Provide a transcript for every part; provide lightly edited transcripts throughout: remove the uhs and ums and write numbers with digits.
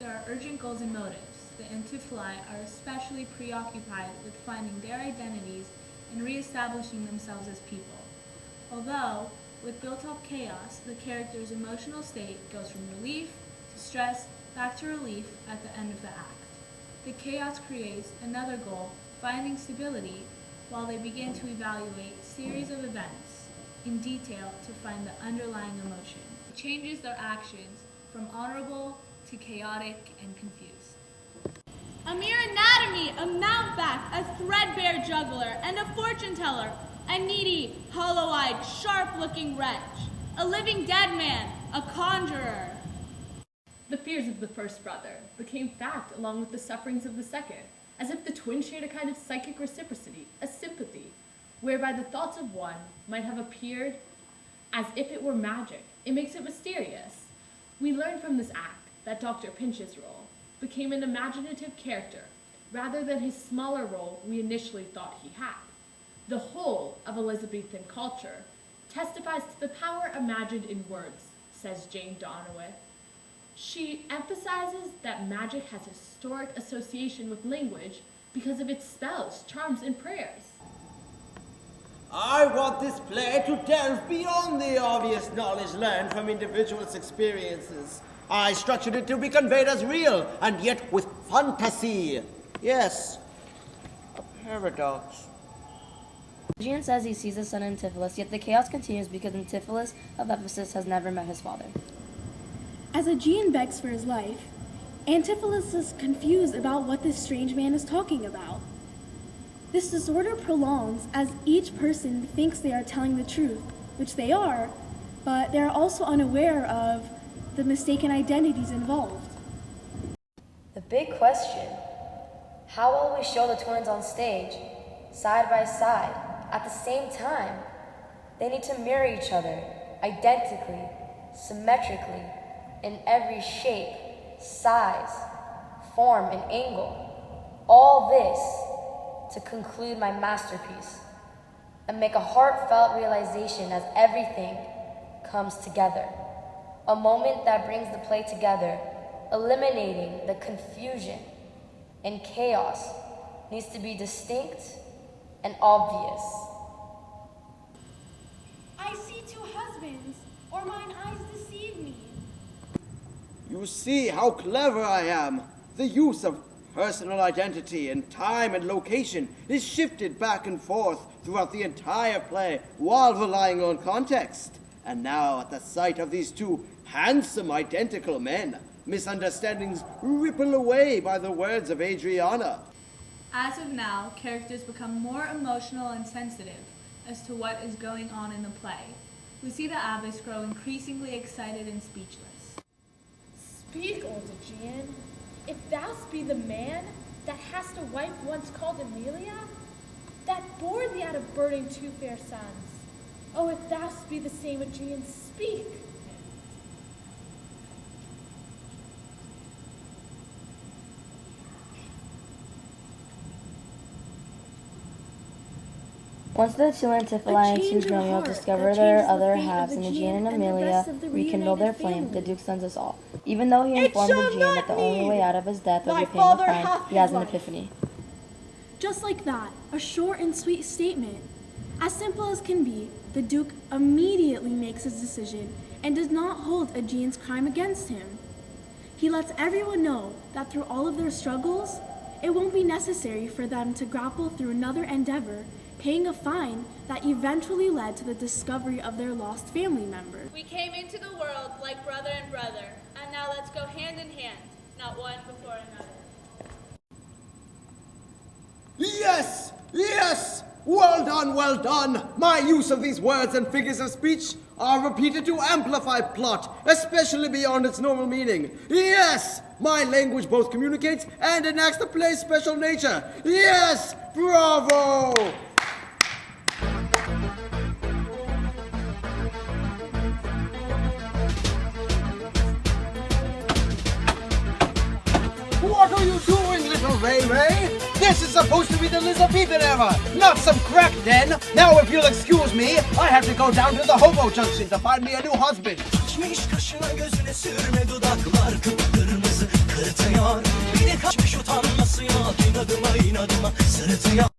There are urgent goals and motives. The Antiphili are especially preoccupied with finding their identities and re-establishing themselves as people. Although, with built-up chaos, the character's emotional state goes from relief to stress back to relief at the end of the act. The chaos creates another goal, finding stability, while they begin to evaluate a series of events in detail to find the underlying emotion. It changes their actions from honorable to chaotic and confused. A mere anatomy, a mountebank, a threadbare juggler, and a fortune teller, a needy, hollow-eyed, sharp-looking wretch, a living dead man, a conjurer. The fears of the first brother became fact along with the sufferings of the second, as if the twins shared a kind of psychic reciprocity, a sympathy, whereby the thoughts of one might have appeared as if it were magic. It makes it mysterious. We learn from this act that Dr. Pinch's role became an imaginative character, rather than his smaller role we initially thought he had. The whole of Elizabethan culture testifies to the power imagined in words, says Jane Donowith. She emphasizes that magic has historic association with language because of its spells, charms, and prayers. I want this play to delve beyond the obvious knowledge learned from individuals' experiences. I structured it to be conveyed as real, and yet with fantasy. Yes, a paradox. Aegeon says he sees his son Antipholus, yet the chaos continues because Antipholus of Ephesus has never met his father. As Aegeon begs for his life, Antipholus is confused about what this strange man is talking about. This disorder prolongs as each person thinks they are telling the truth, which they are, but they are also unaware of the mistaken identities involved. The big question, how will we show the twins on stage, side by side, at the same time? They need to mirror each other, identically, symmetrically, in every shape, size, form, and angle. All this to conclude my masterpiece and make a heartfelt realization as everything comes together. A moment that brings the play together, eliminating the confusion and chaos, needs to be distinct and obvious. I see two husbands, or mine eyes deceive me. You see how clever I am. The use of personal identity and time and location is shifted back and forth throughout the entire play while relying on context. And now, at the sight of these two handsome, identical men, misunderstandings ripple away by the words of Adriana. As of now, characters become more emotional and sensitive as to what is going on in the play. We see the abbess grow increasingly excited and speechless. Speak, old Aegeon. If thou be the man that hast a wife once called Amelia, that bore thee out of burning two fair sons. Oh, if thou be the same Aegeon, speak. Once the two Antiphili and two Dromio discover their other halves, and Aegeon and Amelia rekindle their flame, the Duke sends us all. Even though he informed Aegeon that the only way out of his death was repaying the fine, he has an epiphany. Just like that, a short and sweet statement. As simple as can be, the Duke immediately makes his decision and does not hold Aegeon's crime against him. He lets everyone know that through all of their struggles, it won't be necessary for them to grapple through another endeavor, paying a fine that eventually led to the discovery of their lost family member. We came into the world like brother and brother, and now let's go hand in hand, not one before another. Yes! Yes! Well done, well done! My use of these words and figures of speech are repeated to amplify plot, especially beyond its normal meaning. Yes! My language both communicates and enacts the play's special nature. Yes! Bravo! What are you doing, little Ray Ray? This is supposed to be the Elizabethan era, not some crack den. Now, if you'll excuse me, I have to go down to the hobo junction to find me a new husband. geçmiş kaşına gözüne sürme dudaklar kıpkırmızı kırıtıyor. Bir de kaçmış utanması yok inadıma inadıma sırıtıyor.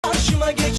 Karşıma geç